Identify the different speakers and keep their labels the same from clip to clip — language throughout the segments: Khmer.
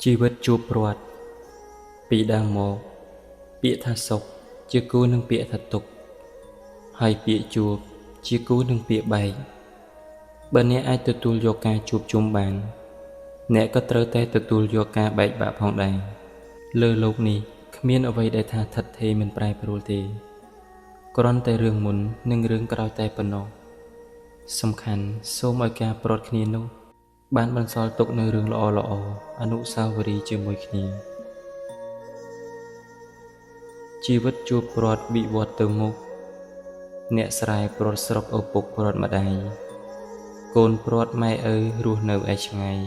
Speaker 1: ជីវិតជួបព្រាត់ពីដើមមកពាក្យថាសុខជាគូនឹងពាក្យថាទុក្ខហើយពាក្យជួបជាគូនឹងពាក្យបែកបើអ្នកអាចទទួលយកការជួបជុំបានអ្នកក៏ត្រូវតែទទួលយកការបែកបាក់ផងដែរលើโลกនេះគ្មានអ្វីដែលថាថិតថេរមិនប្រែប្រួលទេគ្រាន់តែរឿងមុននិងរឿងក្រោយតែប៉ុណ្ណោះសំខាន់សូមឲ្យការប្រត់គ្នានោះបានបន្សល់ទុកនៅរឿងល្អអនុស្សាវរីយ៍ជាមួយគ្នាជីវិតជួបព្រាត់វិវត្តទៅមុខអ្នកស្រែព្រាត់ស្រុកឪពុកព្រាត់ម្ដាយកូនព្រាត់ម៉ែឪរស់នៅឯឆ្ងាយ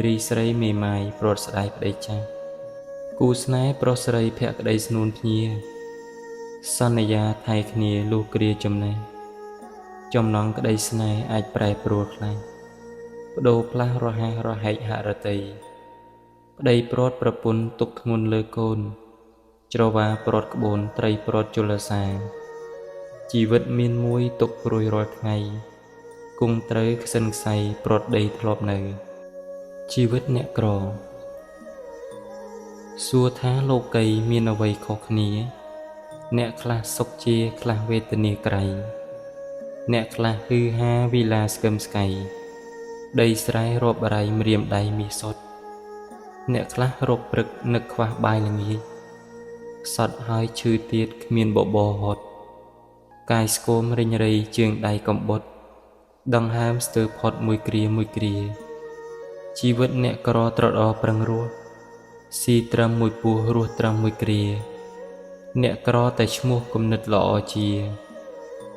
Speaker 1: រីស្រីមេម៉ាយព្រាត់ស្ដាយប្តីចាស់គូស្នេហ៍ប្រុសស្រីភក្តីស្នួនភ្ញាសន្យាថែគ្នាលុះគ្រាចំណេះចំណងក្តីស្នេហ៍អាចប្រែប្រួលខ្លះបដូរផ្លាស់រហ័សរហែកហរតីប្តីព្រាត់ប្រពន្ធទុកធ្ងន់លើកូនច្រវាព្រាត់ក្បូនត្រីព្រាត់ជលសាជីវិតមានមួយទុកព្រួយរាល់ថ្ងៃគង់ត្រូវខ្សិនខ្សៃព្រាត់ដីធ្លាប់នៅជីវិតអ្នកក្រសួរថាលោកីមានអ្វីខុសគ្នាអ្នកខ្លះសុខជាខ្លះវេទនាក្រៃអ្នកខ្លះហ៊ឺហាវិឡាស្គឹមស្កៃដីស្រែរាប់រៃម្រាមដៃមាសសុតអ្នកខ្លះរកព្រឹកនឹកខ្វះបាយល្ងាចសត់ហើយឈឺទៀតគ្មានបបោហត់កាយស្គមរិញរៃជើងដៃកំបុតដង្ហើមស្ទើរផុតមួយគ្រាជីវិតអ្នកក្រត្រដរប្រឹងរស់ស៊ីត្រឹមមួយពោះរស់ត្រឹមមួយគ្រាអ្នកក្រតែឈ្មោះគំនិតល្អជា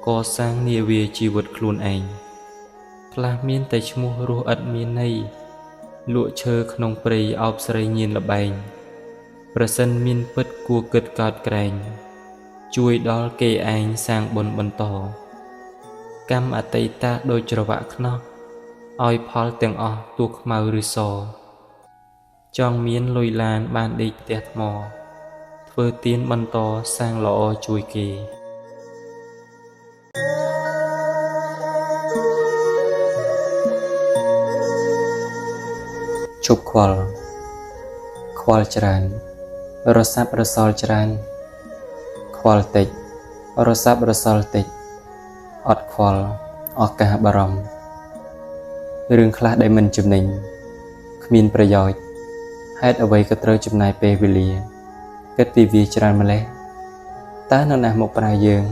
Speaker 1: កសាងនាវាជីវិតខ្លួនឯងខ្លះមានតែឈ្មោះរស់ឥតមានន័យលក់ឈើក្នុងព្រៃអោបស្រីញៀនលបែងប្រសិនមានពិតគួរគិតកោតក្រែងជួយដល់គេឯងសាងបុណ្យបន្តកម្មអតីតដូចច្រវាក់ខ្នោះឲ្យផលទាំងអស់ទោះខ្មៅឬសចង់មានលុយឡានបានដេកផ្ទះថ្មធ្វើទានបន្តសាងល្អជួយគេជប់ខ្វល់ច្រើនរសាប់រសល់ច្រើនខ្វល់តិចរសាប់រសល់តិចអត់ខ្វល់អស់ការបារម្ភរឿងខ្លះដែលមិនចំណេញគ្មានប្រយោជន៍ហេតុអ្វីក៏ត្រូវចំណាយពេលវេលាគិតពីវាច្រើនម្ល៉េះតើនរណាមកប្រើយើង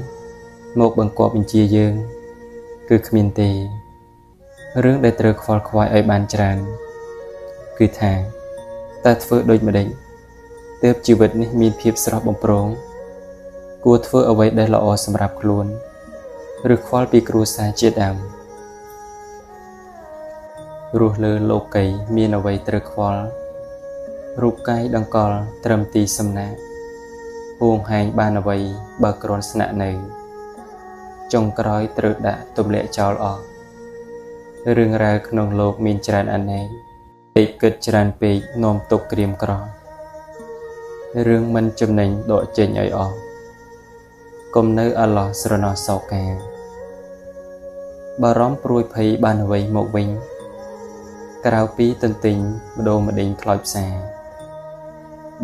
Speaker 1: មកបង្គាប់បញ្ជាយើងគឺគ្មានទេរឿងដែលត្រូវខ្វល់ខ្វាយឲ្យបានច្រើនគឺថាតើធ្វើដូចម្ដេចទើបជីវិតនេះមានភាពស្រស់បំព្រងគួរធ្វើអ្វីដែលល្អសម្រាប់ខ្លួនឬខ្វល់ពីគ្រួសារជាដើមរស់លើលោកីមានអ្វីត្រូវខ្វល់រូបកាយដង្កល់ត្រឹមទីសំណាក់ហួងហែងបានអ្វីបើគ្រាន់ស្នាក់នៅចុងក្រោយត្រូវដាក់ទម្លាក់ចោលអស់រឿងរ៉ាវក្នុងលោកមានច្រើនអនេកពេកគិតច្រើនពេកនាំទុកក្រៀមក្ររឿងមិនចំណេញដកចេញឲ្យអស់កុំនៅអឡោះស្រណោះសោកាបារម្ភព្រួយភ័យបានអ្វីមកវិញក្រៅពីទន្ទិញម្ដងម្ដេញខ្លោចផ្សា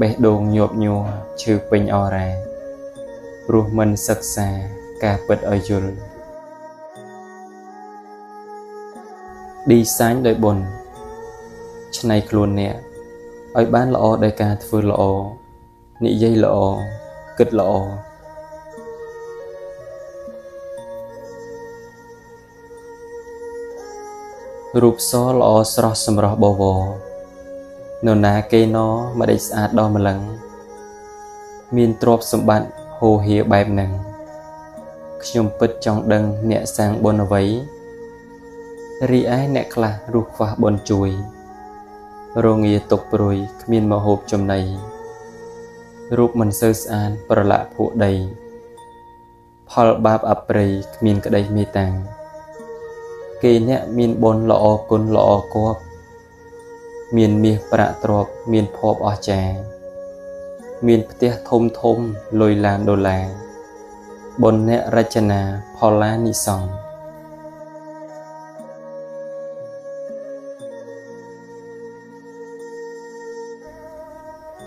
Speaker 1: បេះដូងញាប់ញ័រឈឺពេញអរ៉ាព្រោះមិនសិក្សាការពិតឲ្យយល់ឌីសាញដោយបុណ្យច្នៃខ្លួនអ្នកឲ្យបានល្អដោយការធ្វើល្អនិយាយល្អគិតល្អរូបសល្អស្រស់សម្រស់បវរនរណាគេណមិនដេចស្អាតដល់ម្លឹងមានទ្រព្យសម្បត្តិហូរហៀបែបហ្នឹងខ្ញុំពិតចង់ដឹងអ្នកសាងបុណ្យអ្វីរីឯអ្នកខ្លះរស់ខ្វះបុណ្យជួយរងាទុកព្រួយគ្មានមហូបចំណីរូបមិនសូវស្អាតប្រឡាក់ភក់ដីផលបាបអប្រិយគ្មានក្តីមេត្តាគេអ្នកមានបុណ្យល្អគុណល្អគប់មានមាសប្រាក់ទ្រព្យមានភពអស្ចារ្យមានផ្ទះធំលុយឡានដុល្លារបុណ្យអ្នករចនាផលឡានិសង្ឃ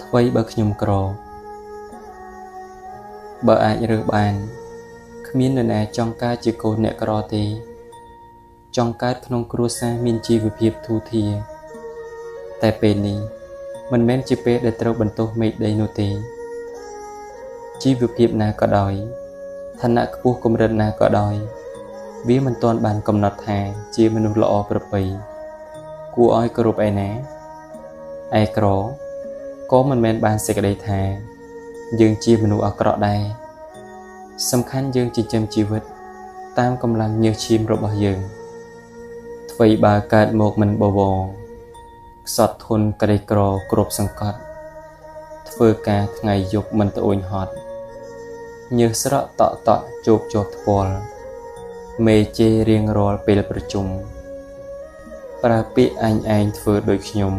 Speaker 1: ថ្វីបើខ្ញុំក្របើអាចរើសបានគ្មាននរណាចង់កើតជាកូនអ្នកក្រទេចង់កើតក្នុងគ្រួសារមានជីវភាពធូរធារតែពេលនេះមិនមែនជាពេលដែលត្រូវបន្ទោសមេឃដីនោះទេជីវភាពណាក៏ដោយឋានៈខ្ពស់កម្រិតណាក៏ដោយវាមិនទាន់បានកំណត់ថាជាមនុស្សល្អប្រពៃគួរឲ្យគោរពឯណាឯក្រក៏មិនមែនបានសេចក្តីថាយើងជាមនុស្សអាក្រក់ដែរសំខាន់យើងចិញ្ចឹមជីវិតតាមកម្លាំងញើសឈាមរបស់យើងអ្វីបើកើតមកមិនបវរខ្សត់ធន់ក្រីក្រគ្រប់សង្កត់ធ្វើការថ្ងៃយប់មិនត្អូញហត់ញើសស្រក់តក់ជោគជាប់ថ្ពាល់មេជេររៀងរាល់ពេលប្រជុំប្រើពាក្យអញឯងធ្វើដូចខ្ញុំ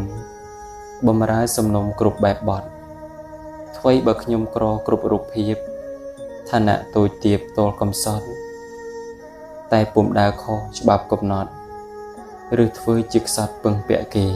Speaker 1: បំរើសំណុំគ្រប់បែបបទអ្វីបើខ្ញុំក្រគ្រប់រូបភាពឋានៈតូចទាបតលកំសត់តែពុំដើរខុសច្បាប់កំណត់ឬធ្វើជាខ្សត់ពឹងពាក់គេ